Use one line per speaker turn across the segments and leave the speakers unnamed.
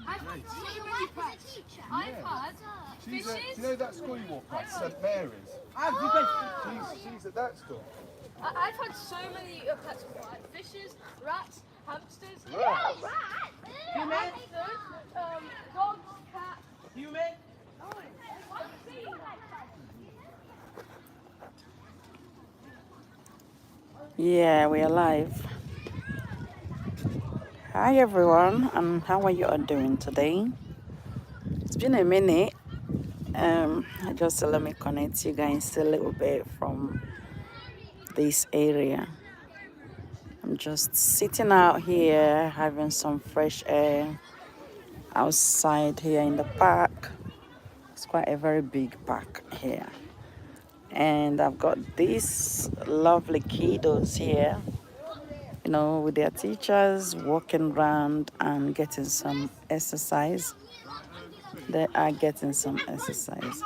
I've had fishes.
Do you know that school you walk past, St Mary's? She's at that school.
I've had so many pets before, like fishes, rats, hamsters,
Rats?
hamsters, dogs, cats.
Human?
Yeah, we're live. Hi everyone, and how are you all doing today? It's been a minute. Just let me connect you guys a little bit from this area. I'm just sitting out here having some fresh air outside here in the park. It's quite a very big park here. And I've got these lovely kiddos here, with their teachers walking around and getting some exercise. They are getting some exercise.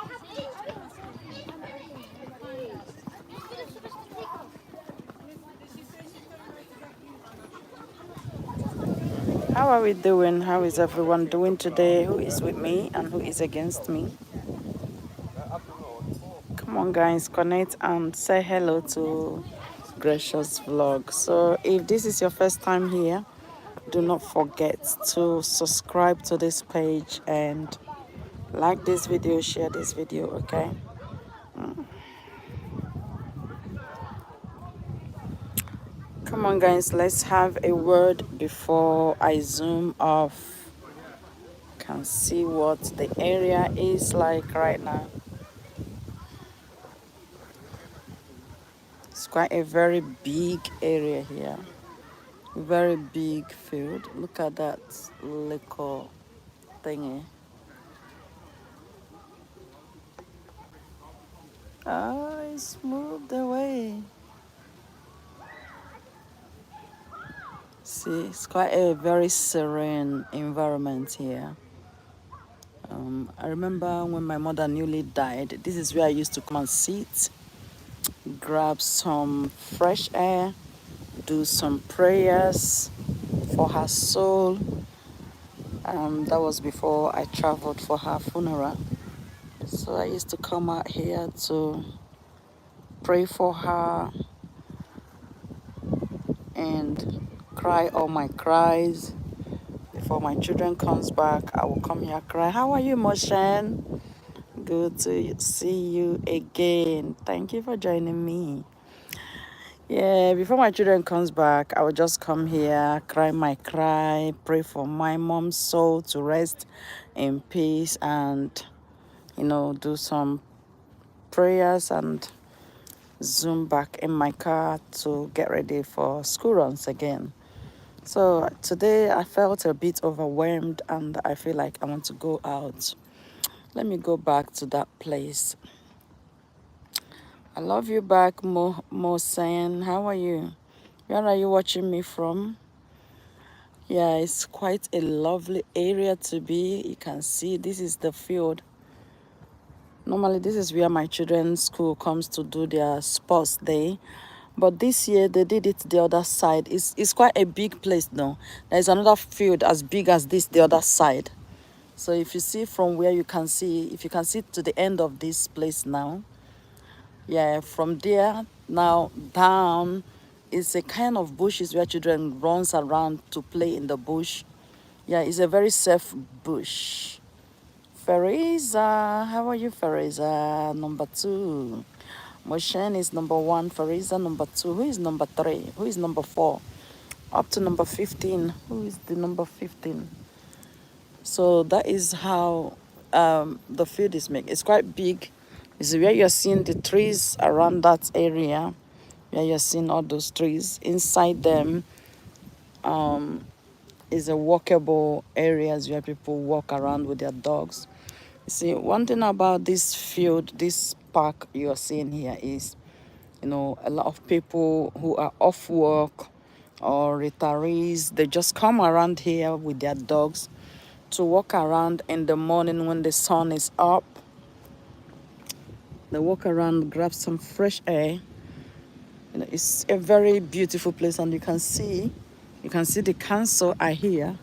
How are we doing? How is everyone doing today? Who is with me and who is against me? Come on guys, connect and say hello to Gracious Vlog. So if this is your first time here, do not forget to subscribe to this page and like this video, share this video, okay? Come on guys, let's have a word before I zoom off. Can see what the area is like right now. It's quite a very big area here. Very big field. Look at that little thingy. Oh, it's moved away. See, it's quite a very serene environment here. I remember when my mother newly died, this is where I used to come and sit, grab some fresh air, do some prayers for her soul. That was before I traveled for her funeral. So I used to come out here to pray for her and cry all my cries. Before my children comes back, I will come here cry. How are you, Moshen? Good to see you again. Thank you for joining me. Yeah, before my children comes back, I will just come here, cry my cry, pray for my mom's soul to rest in peace, and do some prayers and zoom back in my car to get ready for school runs again. So today I felt a bit overwhelmed and I feel like I want to go out. Let me go back to that place. I love you back, Mo Sen. How are you? Where are you watching me from? Yeah, it's quite a lovely area to be. You can see this is the field. Normally this is where my children's school comes to do their sports day. But this year they did it the other side. It's quite a big place now. There's another field as big as this the other side. So if you see from where you can see, if you can see to the end of this place now, yeah, from there now down is a kind of bushes where children runs around to play in the bush. Yeah, it's a very safe bush. Fariza, how are you, Fariza? Number 2. Moshen is number 1. Fariza number 2. Who is number 3? Who is number 4? Up to number 15. Who is the number 15? So that is how the field is made. It's quite big. It's where you're seeing the trees around that area. Where you're seeing all those trees. Inside them is a walkable areas where people walk around with their dogs. You see, one thing about this field, this park you're seeing here is, a lot of people who are off work or retirees, they just come around here with their dogs to walk around in the morning when the sun is up. They walk around, grab some fresh air. It's a very beautiful place, and you can see the council are here.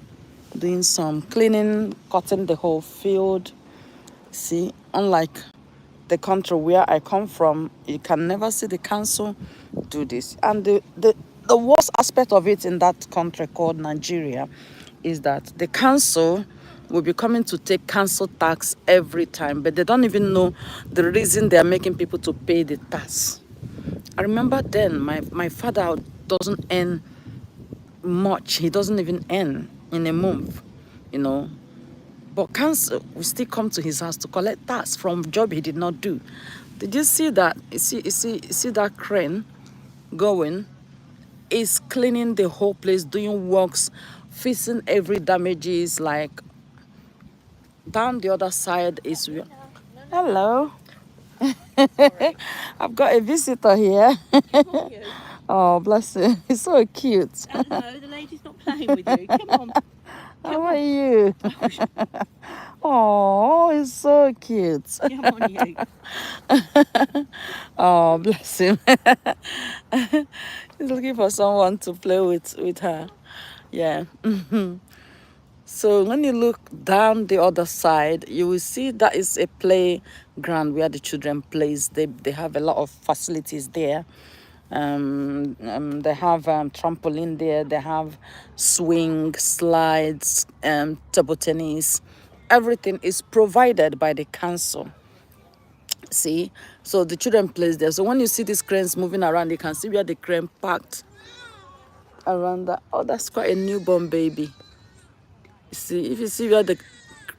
doing some cleaning, cutting the whole field. See, unlike the country where I come from, you can never see the council do this. And the worst aspect of it in that country called Nigeria is that the council will be coming to take council tax every time, but they don't even know the reason they are making people to pay the tax. I remember then my father doesn't earn much. He doesn't even earn in a month, you know. But council will still come to his house to collect tax from job he did not do. Did you see that? You see that crane going? Is cleaning the whole place, doing works, fixing every damages. Like down the other side is hello. I've got a visitor here. Oh, bless you. He's so cute.
No, the lady's not playing with you. Come on.
How are you? Oh, he's so cute.
Come on, you.
Oh, bless him. He's looking for someone to play with her. Yeah. So when you look down the other side, you will see that is a playground where the children plays. They have a lot of facilities there. They have trampoline there. They have swing, slides, table tennis. Everything is provided by the council. See, so the children plays there. So when you see these cranes moving around, you can see where the crane parked around that. Oh, that's quite a newborn baby. You see, if you see where the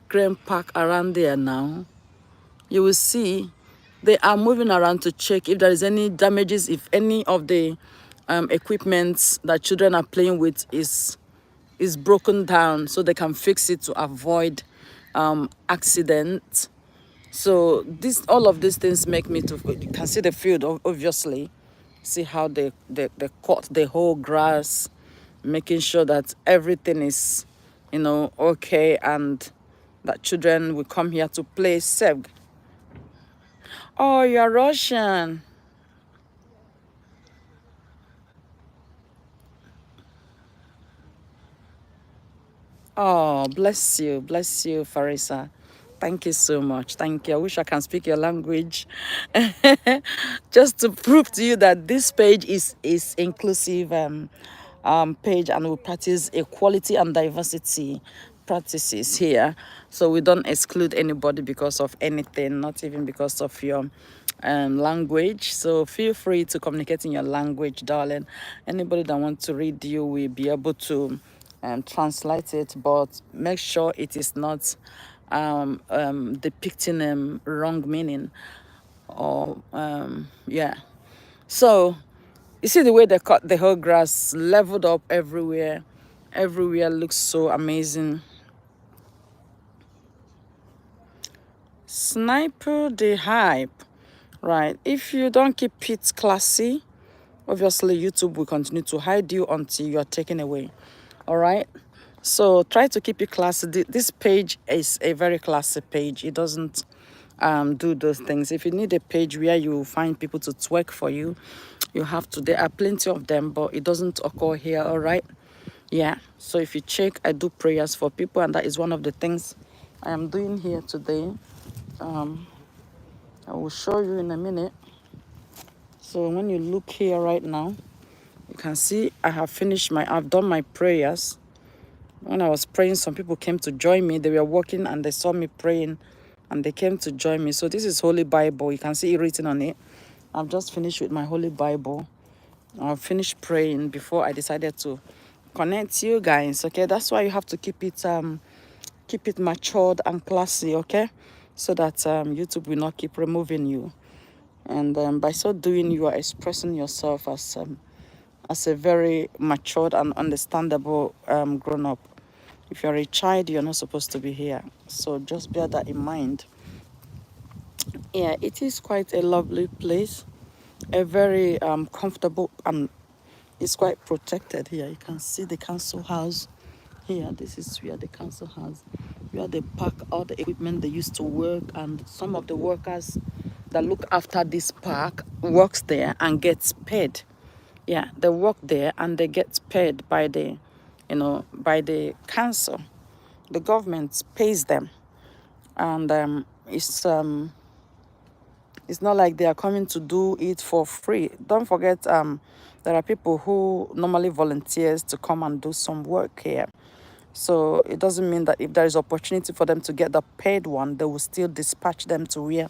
crane park around there now, you will see they are moving around to check if there is any damages, if any of the equipment that children are playing with is broken down, so they can fix it to avoid accident. So all of these things make me to, you can see the field, obviously. See how they cut the whole grass, making sure that everything is, okay, and that children will come here to play safe. Oh, you're Russian. Oh, bless you, Farisa. Thank you so much. Thank you. I wish I can speak your language. Just to prove to you that this page is inclusive page, and we practice equality and diversity practices here. So we don't exclude anybody because of anything, not even because of your language. So feel free to communicate in your language, darling. Anybody that wants to read you will be able to translate it, but make sure it is not depicting wrong meaning, or yeah. So you see the way they cut the whole grass, leveled up everywhere. Everywhere looks so amazing. Sniper the hype. Right, if you don't keep it classy, obviously YouTube will continue to hide you until you are taken away. All right, so try to keep it classy. This page is a very classy page. It doesn't do those things. If you need a page where you find people to twerk for you, you have to. There are plenty of them, but it doesn't occur here. All right, yeah. So if you check, I do prayers for people, and that is one of the things I am doing here today. I will show you in a minute. So when you look here right now, you can see I've done my prayers. When I was praying, some people came to join me. They were walking and they saw me praying and they came to join me. So this is Holy Bible. You can see it written on it. I've just finished with my Holy Bible. I've finished praying before I decided to connect you guys. Okay, that's why you have to keep it matured and classy, okay? So that YouTube will not keep removing you. And by so doing, you are expressing yourself as a very matured and understandable grown-up. If you're a child, you're not supposed to be here. So just bear that in mind. Yeah, it is quite a lovely place. A very comfortable, and it's quite protected here. You can see the council house here. This is where the council house, where they park all the equipment they used to work, and some of the workers that look after this park works there and gets paid. Yeah, they work there and they get paid by the, by the council. the government pays them, and it's not like they are coming to do it for free. Don't forget, there are people who normally volunteers to come and do some work here. So it doesn't mean that if there is opportunity for them to get the paid one, they will still dispatch them to where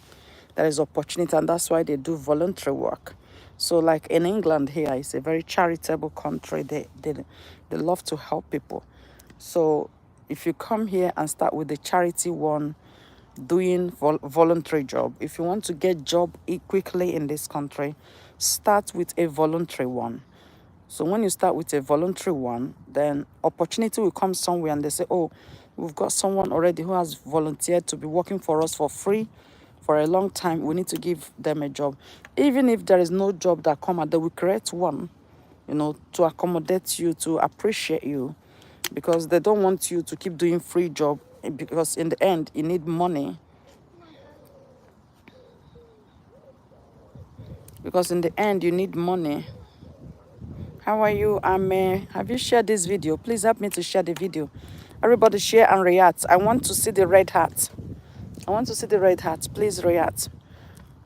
there is opportunity, and that's why they do voluntary work. So like in England here, it's a very charitable country. They love to help people. So if you come here and start with the charity one, doing voluntary job, if you want to get job quickly in this country, start with a voluntary one. So when you start with a voluntary one, then opportunity will come somewhere and they say, oh, we've got someone already who has volunteered to be working for us for free for a long time. We need to give them a job. Even if there is no job that come out, they will create one, to accommodate you, to appreciate you, because they don't want you to keep doing free job, because in the end, you need money. Because in the end, you need money. How are you, Ame? Have you shared this video? Please help me to share the video. Everybody share and react. I want to see the red hat. I want to see the red hat. Please react.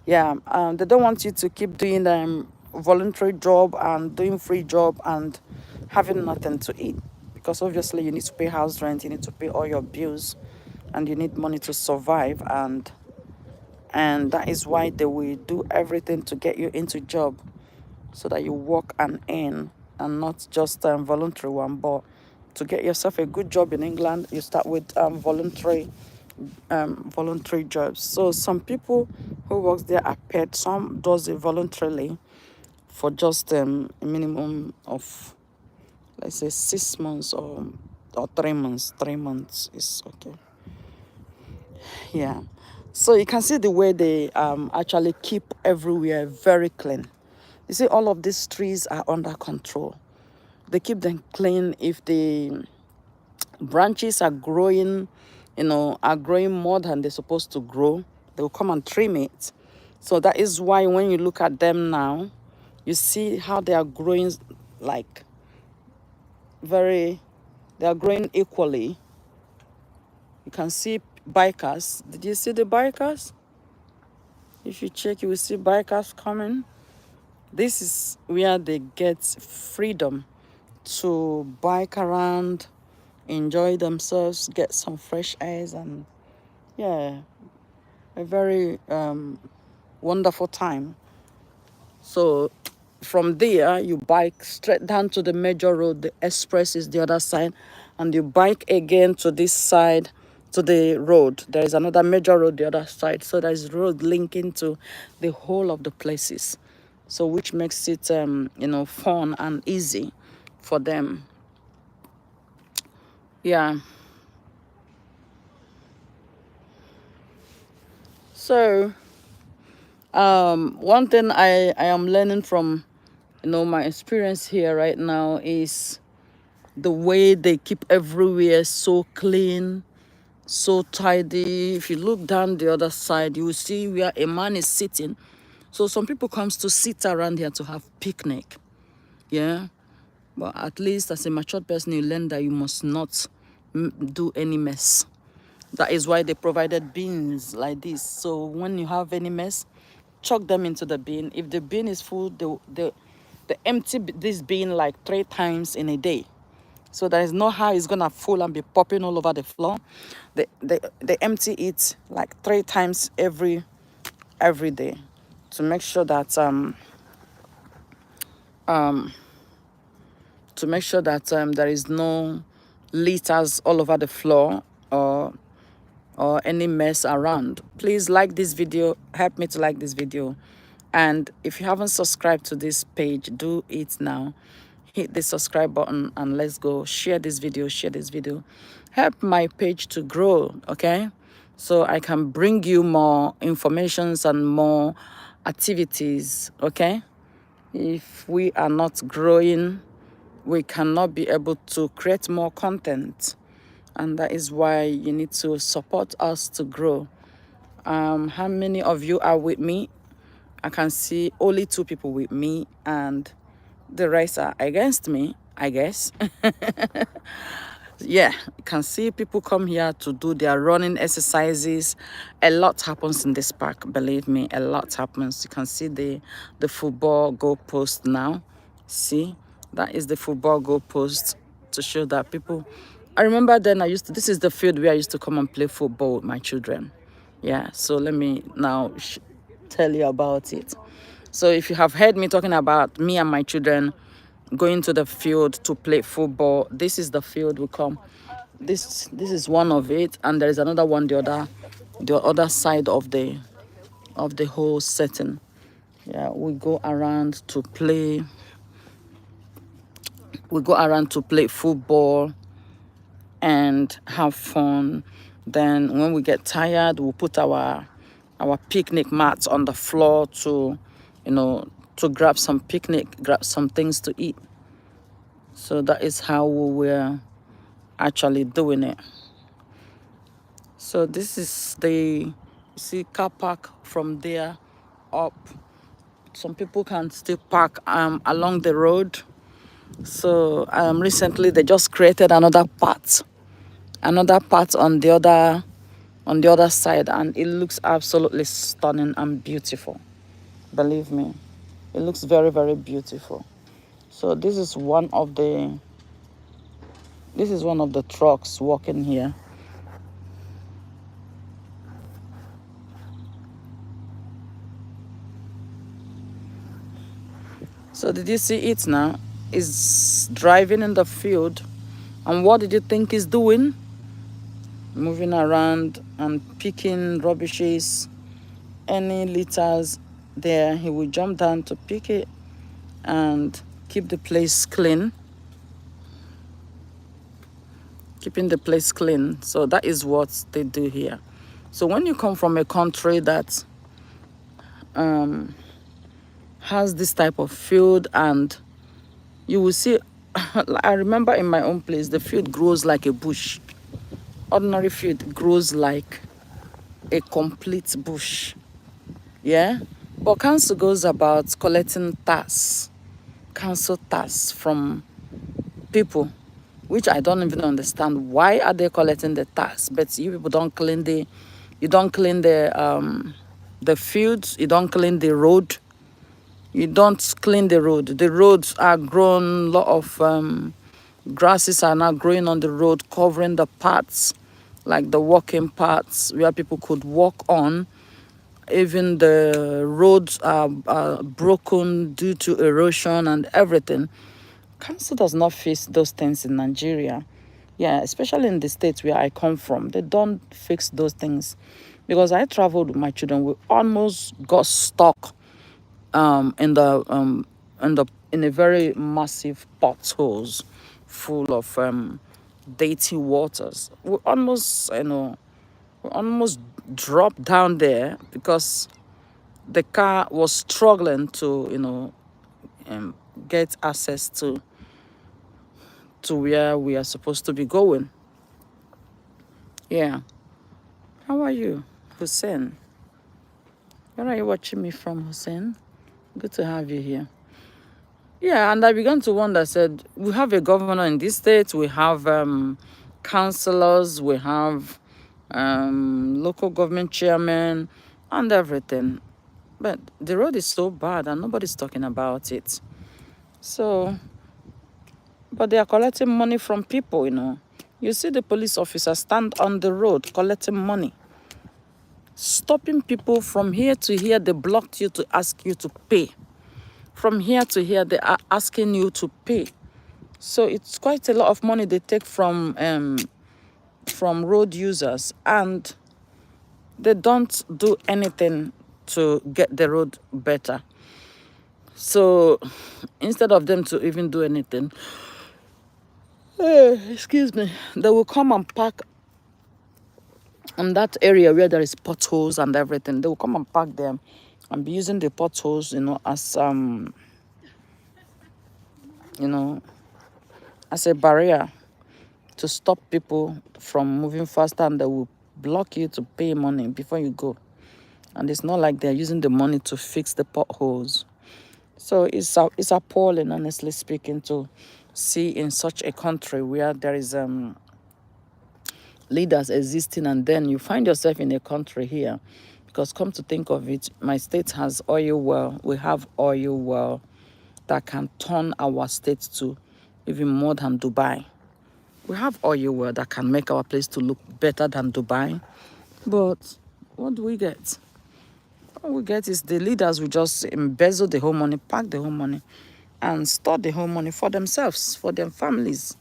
Yeah, they don't want you to keep doing voluntary job and doing free job and having nothing to eat. Because obviously you need to pay house rent, you need to pay all your bills, and you need money to survive. And that is why they will do everything to get you into job, so that you work and earn, and not just voluntary one. But to get yourself a good job in England, you start with voluntary jobs. So some people who works there are paid. Some does it voluntarily for just a minimum of, let's say, 6 months or 3 months. 3 months is okay. Yeah. So you can see the way they actually keep everywhere very clean. You see, all of these trees are under control. They keep them clean. If the branches are growing, are growing more than they're supposed to grow, they'll come and trim it. So that is why when you look at them now, you see how they are growing, like they are growing equally. You can see bikers. Did you see the bikers? If you check, you will see bikers coming. This is where they get freedom to bike around, enjoy themselves, get some fresh airs, and yeah, a very wonderful time. So from there, you bike straight down to the major road. The express is the other side, and you bike again to this side, to the road. There is another major road the other side. So there is road linking to the whole of the places. So which makes it, fun and easy for them. Yeah. So one thing I am learning from, my experience here right now is the way they keep everywhere so clean, so tidy. If you look down the other side, you will see where a man is sitting. So some people comes to sit around here to have picnic. Yeah. But at least as a matured person, you learn that you must not do any mess. That is why they provided bins like this. So when you have any mess, chuck them into the bin. If the bin is full, they empty this bin like 3 times in a day. So there is no how it's gonna full and be popping all over the floor. They empty it like 3 times every day, to make sure that there is no litters all over the floor, or any mess around. Please like this video. Help me to like this video. And if you haven't subscribed to this page, do it now. Hit the subscribe button and let's go. Share this video. Help my page to grow, okay? So I can bring you more informations and more activities, okay? If we are not growing, we cannot be able to create more content. And that is why you need to support us to grow. How many of you are with me? I can see only 2 people with me, and the rest are against me, I guess. Yeah, you can see people come here to do their running exercises. A lot happens in this park, believe me, a lot happens. You can see the football goalpost now. See, that is the football goalpost to show that people. I remember then this is the field where I used to come and play football with my children. Yeah, so let me now tell you about it. So if you have heard me talking about me and my children going to the field to play football, this is the field we come. This is one of it, and there is another one the other side of the whole setting. Yeah, we go around to play. We go around to play football and have fun. Then when we get tired, we'll put our picnic mats on the floor to, to grab some picnic, grab some things to eat. So that is how we were actually doing it. So this is you see car park from there up. Some people can still park along the road. So recently they just created another part on the other side, and it looks absolutely stunning and beautiful. Believe me, it looks very, very beautiful. So this is one of the trucks walking here. So did you see it now? It's driving in the field. And what did you think he's doing? Moving around and picking rubbishes. Any litters there, he will jump down to pick it and keep the place clean. Keeping the place clean. So that is what they do here. So when you come from a country that has this type of field, and you will see, I remember in my own place, the field grows like a bush. Ordinary field grows like a complete bush. Yeah, but council goes about collecting council tax from people, which I don't even understand. Why are they collecting the tax? But you people don't clean the fields, you don't clean the road. You don't clean the road. The roads are grown, lot of grasses are now growing on the road, covering the paths, like the walking paths where people could walk on. Even the roads are broken due to erosion and everything. Council does not fix those things in Nigeria. Yeah, especially in the states where I come from. They don't fix those things. Because I traveled with my children, we almost got stuck in a very massive potholes full of dirty waters. We almost dropped down there because the car was struggling to get access to where we are supposed to be going. Yeah. How are you, Hussein? Where are you watching me from, Hussein? Good to have you here. Yeah, and I began to wonder, said, we have a governor in this state, we have councillors, we have local government chairmen and everything. But the road is so bad and nobody's talking about it. So, but they are collecting money from people, You see the police officers stand on the road collecting money. Stopping people from here to here, they blocked you to ask you to pay. From here to here, they are asking you to pay. So it's quite a lot of money they take from road users, and they don't do anything to get the road better. So instead of them to even do anything, excuse me, they will come and park in that area where there is potholes and everything. They will come and park there and be using the potholes, as as a barrier to stop people from moving faster, and they will block you to pay money before you go. And it's not like they're using the money to fix the potholes. So it's appalling, honestly speaking, to see in such a country where there is leaders existing, and then you find yourself in a country here. Because come to think of it, my state has oil well. We have oil well that can turn our state to even more than Dubai. We have oil well that can make our place to look better than Dubai. But what do we get? All we get is the leaders will just embezzle the whole money, pack the whole money, and store the whole money for themselves, for their families,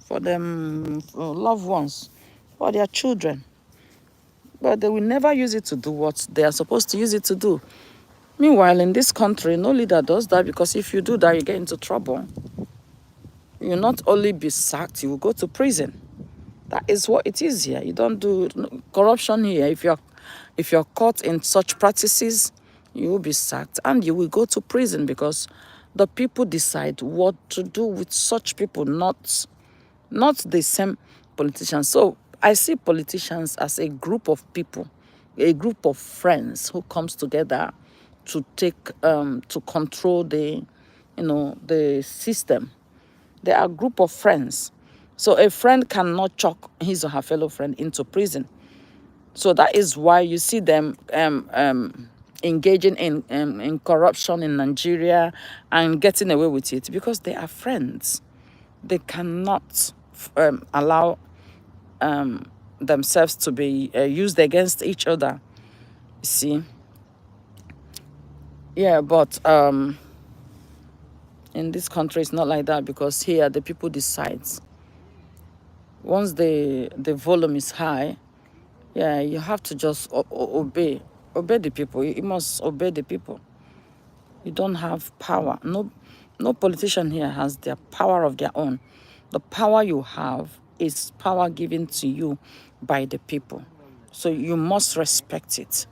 for them loved ones, for their children. But they will never use it to do what they are supposed to use it to do. Meanwhile, in this country, no leader does that, because if you do that, you get into trouble. You'll not only be sacked, you will go to prison. That is what it is here. You don't do corruption here. If you're caught in such practices, you will be sacked and you will go to prison, because the people decide what to do with such people, not the same politicians. So I see politicians as a group of people, a group of friends who comes together to to control the system. They are a group of friends. So a friend cannot chuck his or her fellow friend into prison. So that is why you see them engaging in corruption in Nigeria and getting away with it, because they are friends. They cannot allow themselves to be used against each other. You see? Yeah, but in this country, it's not like that, because here the people decide. Once the volume is high, yeah, you have to just obey the people. You must obey the people. You don't have power. No politician here has their power of their own. The power you have is power given to you by the people. So you must respect it.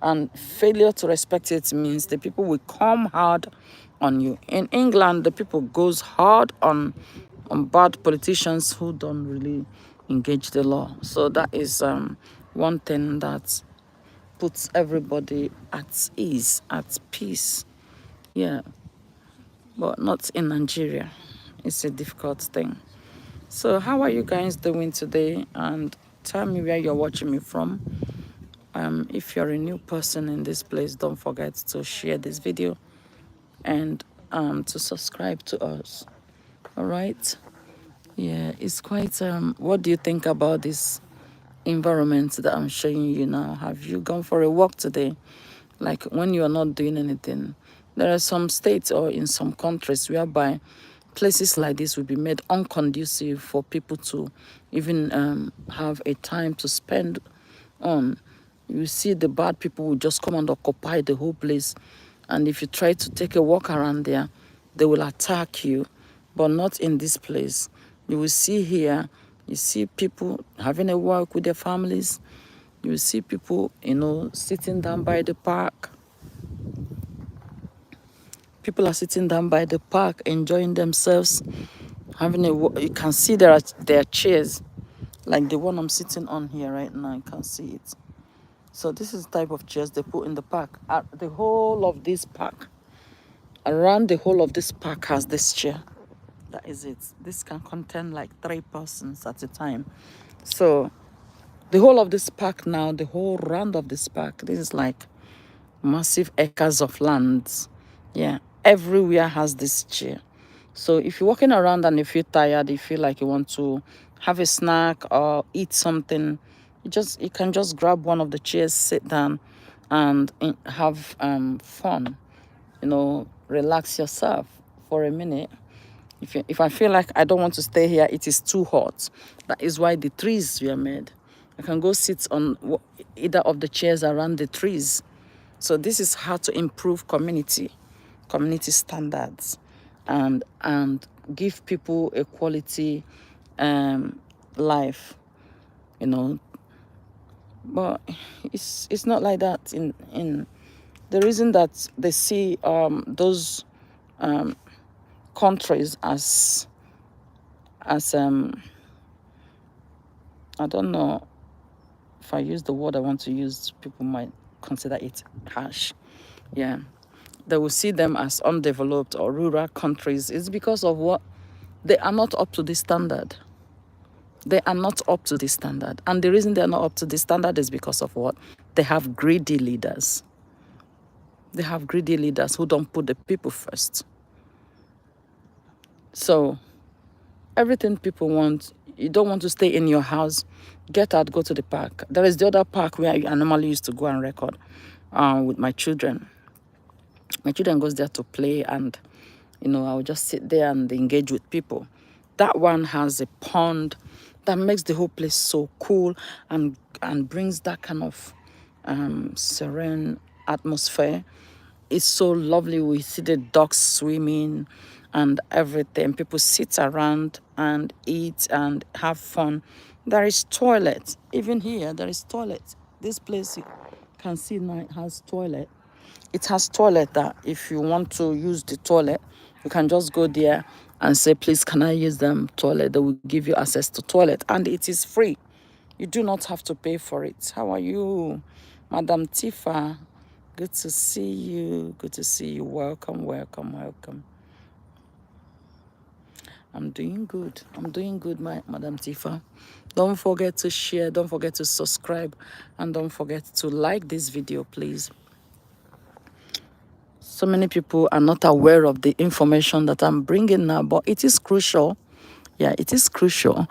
And failure to respect it means the people will come hard on you. In England, the people goes hard on bad politicians who don't really engage the law. So that is one thing that puts everybody at ease, at peace. Yeah, but not in Nigeria. It's a difficult thing. So how are you guys doing today? And tell me where you're watching me from. If you're a new person in this place, don't forget to share this video and to subscribe to us. All right? Yeah, it's quite what do you think about this environment that I'm showing you now? Have you gone for a walk today? Like when you are not doing anything. There are some states or in some countries whereby places like this will be made unconducive for people to even have a time to spend on. You see the bad people will just come and occupy the whole place. And if you try to take a walk around there, they will attack you. But not in this place. You will see here, you see people having a walk with their families. You will see people, sitting down by the park. People are sitting down by the park, enjoying themselves, having a walk. You can see there are chairs, like the one I'm sitting on here right now. You can see it. So this is the type of chairs they put in the park. The whole of this park, around the whole of this park has this chair. That is it. This can contain like 3 persons at a time. So the whole of this park now, the whole round of this park, this is like massive acres of land. Yeah, everywhere has this chair. So if you're walking around and you feel tired, you feel like you want to have a snack or eat something, you can just grab one of the chairs, sit down and have fun, relax yourself for a minute. If I feel like I don't want to stay here, it is too hot. That is why the trees were made. I can go sit on either of the chairs around the trees. So this is how to improve community standards and give people a quality life, But it's not like that in the reason that they see those countries as I don't know if I use the word I want to use, people might consider it harsh. Yeah, they will see them as undeveloped or rural countries. It's because of what they are not up to this standard. They are not up to the standard. And the reason they're not up to the standard is because of what? They have greedy leaders. They have greedy leaders who don't put the people first. So everything people want, you don't want to stay in your house, get out, go to the park. There is the other park where I normally used to go and record with my children. My children goes there to play, and I would just sit there and engage with people. That one has a pond that makes the whole place so cool and brings that kind of serene atmosphere. It's so lovely. We see the ducks swimming and everything. People sit around and eat and have fun. There is toilet. Even here, there is toilet. This place you can see now, it has toilet. It has toilet that if you want to use the toilet, you can just go there and say, please, can I use them toilet? They will give you access to toilet, and it is free. You do not have to pay for it. How are you, Madam Tifa? Good to see you. Good to see you. Welcome, welcome, welcome. I'm doing good. I'm doing good, Madam Tifa. Don't forget to share. Don't forget to subscribe. And don't forget to like this video, please. So many people are not aware of the information that I'm bringing now, but it is crucial. Yeah, it is crucial.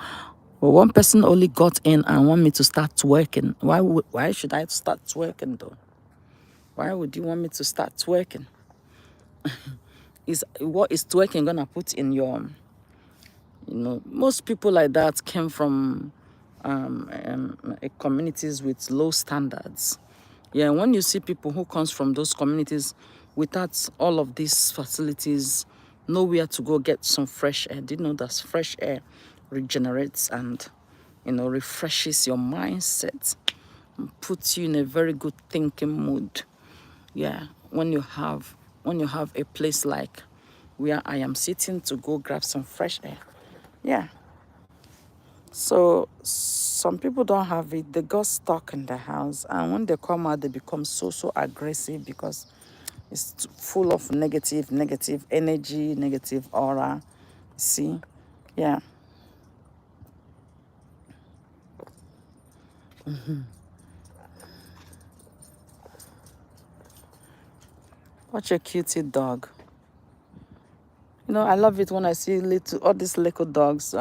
Well, one person only got in and want me to start working. Why should I start working though? Why would you want me to start working? What is twerking gonna put in your, most people like that came from communities with low standards. Yeah, when you see people who comes from those communities without all of these facilities, nowhere to go get some fresh air. Do you know that fresh air regenerates and refreshes your mindset and puts you in a very good thinking mood? Yeah, when you have a place like where I am sitting to go grab some fresh air. Yeah. So some people don't have it. They got stuck in the house, and when they come out, they become so aggressive because it's full of negative energy, negative aura. See? Yeah. Watch a cutie dog. I love it when I see all these little dogs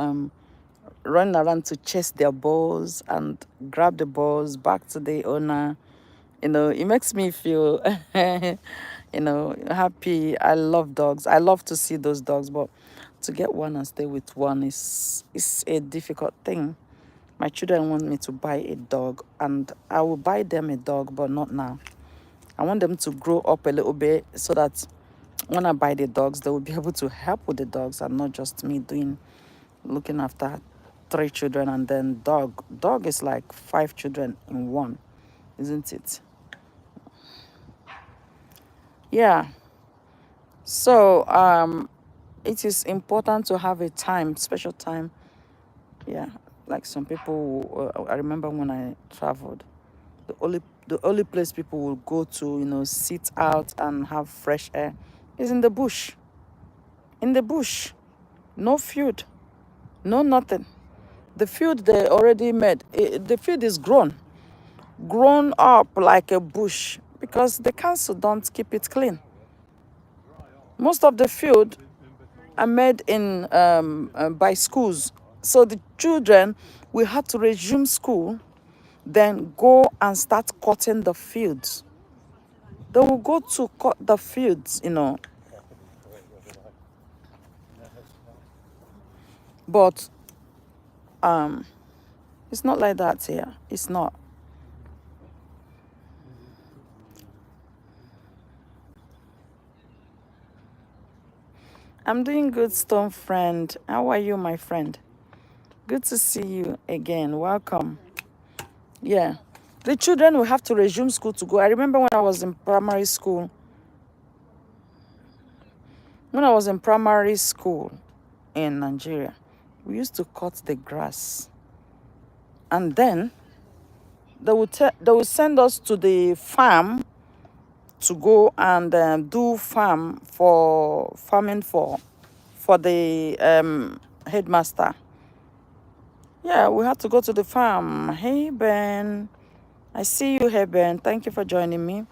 running around to chase their balls and grab the balls back to the owner. It makes me feel, happy. I love dogs. I love to see those dogs, but to get one and stay with one is a difficult thing. My children want me to buy a dog, and I will buy them a dog, but not now. I want them to grow up a little bit so that when I buy the dogs, they will be able to help with the dogs and not just me looking after 3 children and then dog. Dog is like 5 children in one, isn't it? Yeah. So it is important to have a special time. Yeah, like some people. I remember when I traveled, the only place people will go to, sit out and have fresh air, is in the bush. In the bush, no field, no nothing. The field they already made. The field is grown up like a bush because the council don't keep it clean. Most of the field are made in by schools. So the children will have to resume school, then go and start cutting the fields. They will go to cut the fields. But it's not like that here. It's not. I'm doing good, Stone friend. How are you, my friend? Good to see you again. Welcome. Yeah. The children will have to resume school to go. I remember when I was in primary school. When I was in primary school in Nigeria, we used to cut the grass. And then they would send us to the farm to go and do farming for the headmaster. Yeah, we had to go to the farm. Hey, Ben. I see you, hey, Ben. Thank you for joining me.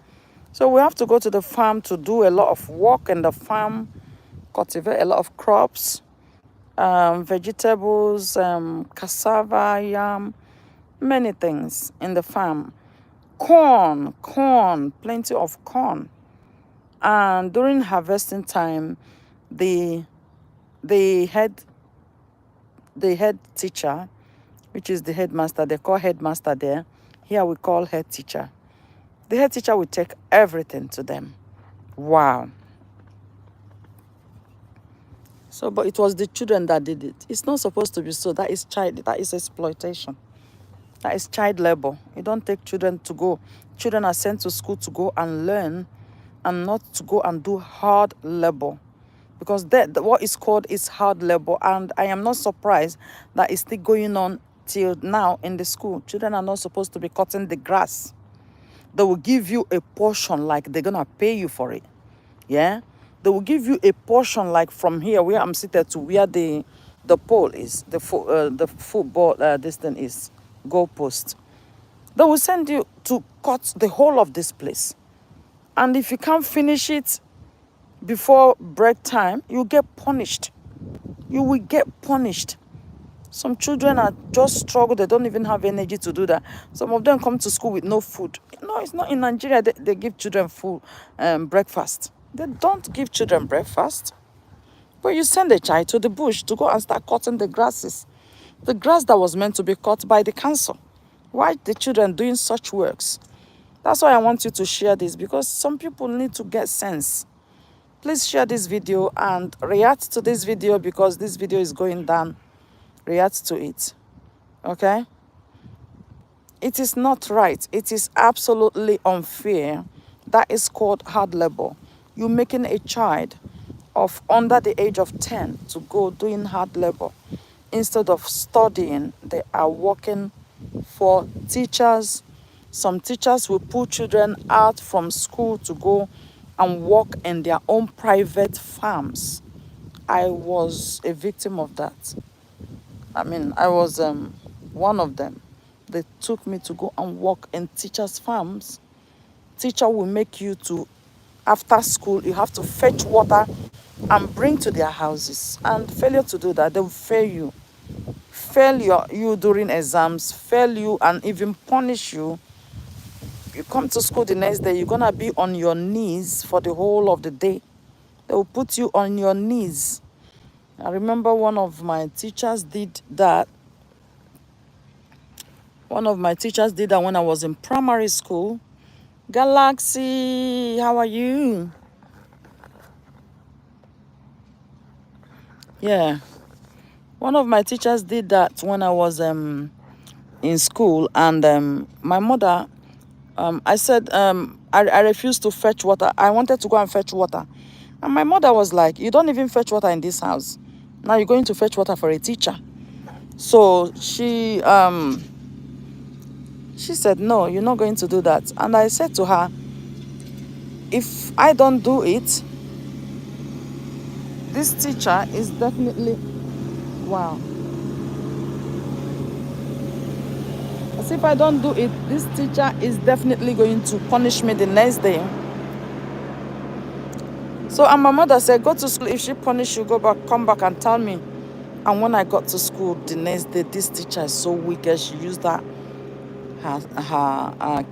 So we have to go to the farm to do a lot of work in the farm, cultivate a lot of crops, vegetables, cassava, yam, many things in the farm. Corn, plenty of corn. And during harvesting time, the the head the head teacher, which is the headmaster, they call headmaster there. Here we call head teacher. The head teacher will take everything to them. Wow. So, but it was the children that did it. It's not supposed to be so. That is exploitation. That is child labor. You don't take children to go. Children are sent to school to go and learn and not to go and do hard labor. Because what is called is hard labor. And I am not surprised that it's still going on till now in the school. Children are not supposed to be cutting the grass. They will give you a portion like they're going to pay you for it. Yeah? They will give you a portion like from here where I'm seated to where the pole is, the football, this thing is, goalpost. They will send you to cut the whole of this place. And if you can't finish it before break time, you get punished. You will get punished. Some children are just struggle. They don't even have energy to do that. Some of them come to school with no food. No, it's not in Nigeria. They give children food, breakfast. They don't give children breakfast. But you send a child to the bush to go and start cutting the grasses. The grass that was meant to be cut by the council. Why the children doing such works? That's why I want you to share this, because some people need to get sense. Please share this video and react to this video, because this video is going down. React to it. Okay? It is not right. It is absolutely unfair. That is called hard labor. You're making a child of under the age of 10 to go doing hard labor. Instead of studying, they are working for teachers. Some teachers will pull children out from school to go and work in their own private farms. I was a victim of that. I was one of them. They took me to go and work in teachers' farms. Teacher will make you to, after school, you have to fetch water and bring to their houses. And failure to do that, they will fail you. Fail you during exams, fail you and even punish you. You come to school the next day, you're going to be on your knees for the whole of the day. They will put you on your knees. I remember one of my teachers did that. One of my teachers did that when I was in primary school. Galaxy, how are you? Yeah. One of my teachers did that when I was in school, and my mother, I said, I refused to fetch water. I wanted to go and fetch water. And my mother was like, you don't even fetch water in this house. Now you're going to fetch water for a teacher. So she said, no, you're not going to do that. And I said to her, if I don't do it, this teacher is definitely, wow. As if I don't do it, this teacher is definitely going to punish me the next day. So, and my mother said, go to school. If she punish you, come back and tell me. And when I got to school the next day, this teacher is so wicked. She used her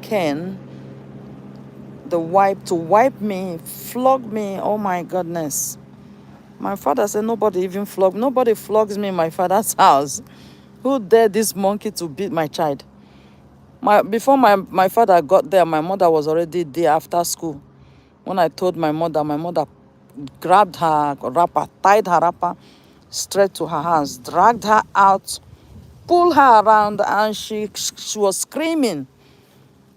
cane, the wipe, to wipe me, flog me. Oh my goodness. My father said, nobody flogs me in my father's house. Who dared this monkey to beat my child? Before my father got there, my mother was already there after school. When I told my mother grabbed her wrapper, tied her wrapper straight to her hands, dragged her out, pulled her around, and she was screaming.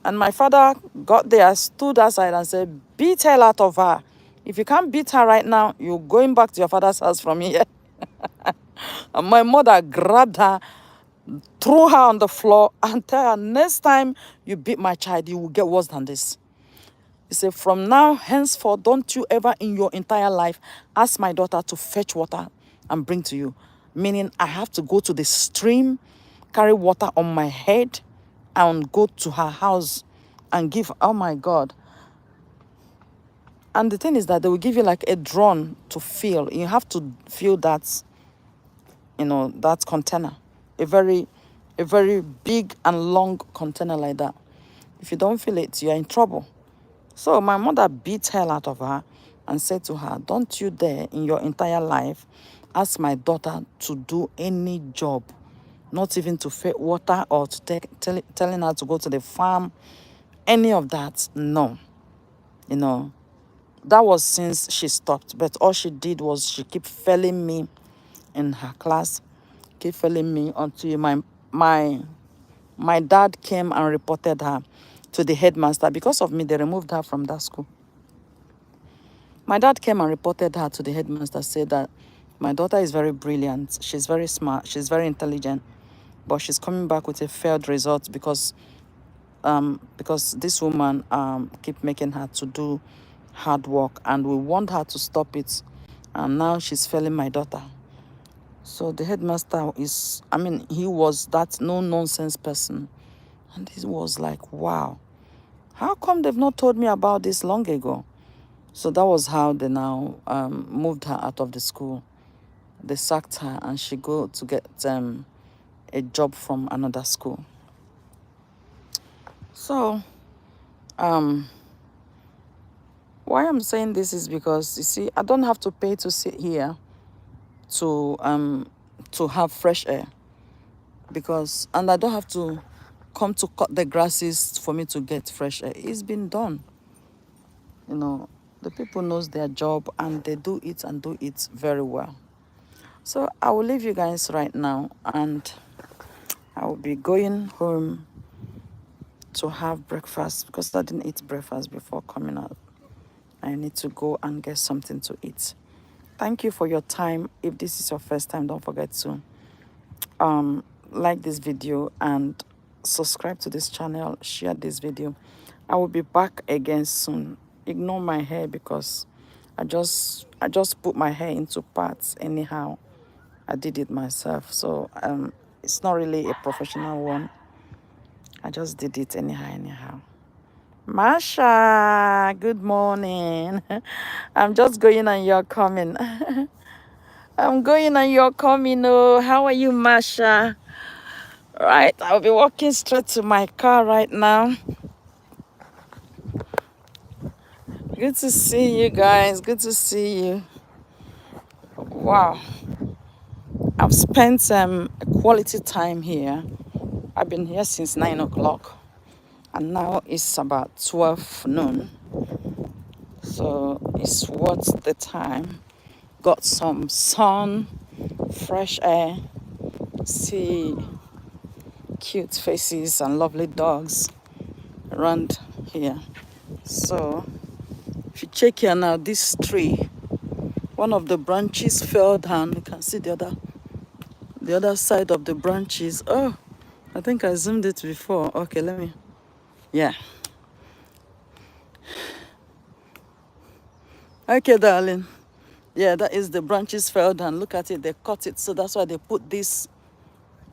And my father got there, stood outside and said, beat hell out of her. If you can't beat her right now, you're going back to your father's house from here. And my mother grabbed her, threw her on the floor, and tell her, next time you beat my child, you will get worse than this. He said, from now, henceforth, don't you ever in your entire life ask my daughter to fetch water and bring to you. Meaning I have to go to the stream carry water on my head and go to her house and give, oh my God. And the thing is that they will give you like a drum to fill. You have to fill that, that container. A very big and long container like that. If you don't fill it, you're in trouble. So my mother beat hell out of her and said to her, don't you dare in your entire life ask my daughter to do any job, not even to fetch water or to telling her to go to the farm, any of that. No. That was since she stopped. But all she did was she kept failing me in her class, keep failing me until my dad came and reported her to the headmaster. Because of me, they removed her from that school. My dad came and reported her to the headmaster, said that my daughter is very brilliant, she's very smart, she's very intelligent, but she's coming back with a failed result because this woman keep making her to do hard work, and we want her to stop it, and now she's failing my daughter. So the headmaster he was that no-nonsense person, and he was like, wow, how come they've not told me about this long ago? So that was how they now moved her out of the school. They sacked her, and she go to get a job from another school. So why I'm saying this is because, you see, I don't have to pay to sit here to have fresh air, and I don't have to come to cut the grasses for me to get fresh air. It's been done. The people knows their job, and they do it and do it very well. So I will leave you guys right now, and I will be going home to have breakfast because I didn't eat breakfast before coming out. I need to go and get something to eat. Thank you for your time. If this is your first time, don't forget to like this video and subscribe to this channel, share this video. I will be back again soon. Ignore my hair because I just put my hair into parts anyhow. I did it myself, so it's not really a professional one. I just did it anyhow. Masha, good morning. I'm just going and you're coming. I'm going and you're coming. Oh, how are you, Masha? Right, I'll be walking straight to my car right now. Good to see you guys. Good to see you. Wow. I've spent a quality time here. I've been here since 9 o'clock. And now it's about 12 noon. So it's worth the time. Got some sun, fresh air, see cute faces and lovely dogs around here. So if you check here now, this tree, one of the branches fell down. You can see the other side of the branches. Oh, I think I zoomed it before. Okay, yeah. Okay, darling. Yeah, that is the branches fell down. Look at it, they cut it. So that's why they put this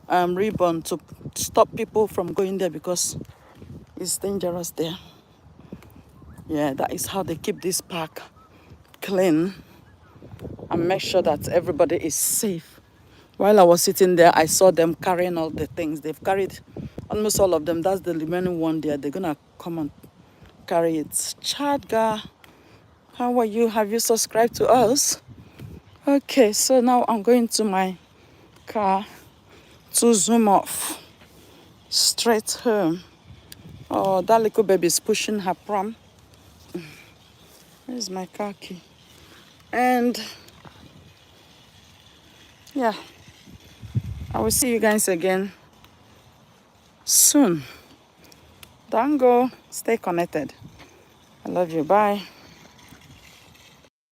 ribbon to stop people from going there because it's dangerous there. Yeah, that is how they keep this park clean and make sure that everybody is safe. While I was sitting there, I saw them carrying all the things. They've carried almost all of them. That's the remaining one there. They're gonna come and carry it. Chadga, how are you? Have you subscribed to us? Okay, so now I'm going to my car to zoom off straight home. Oh, that little baby is pushing her pram. Where's my car key? And yeah, I will see you guys again soon. Don't go. Stay connected. I love you. Bye.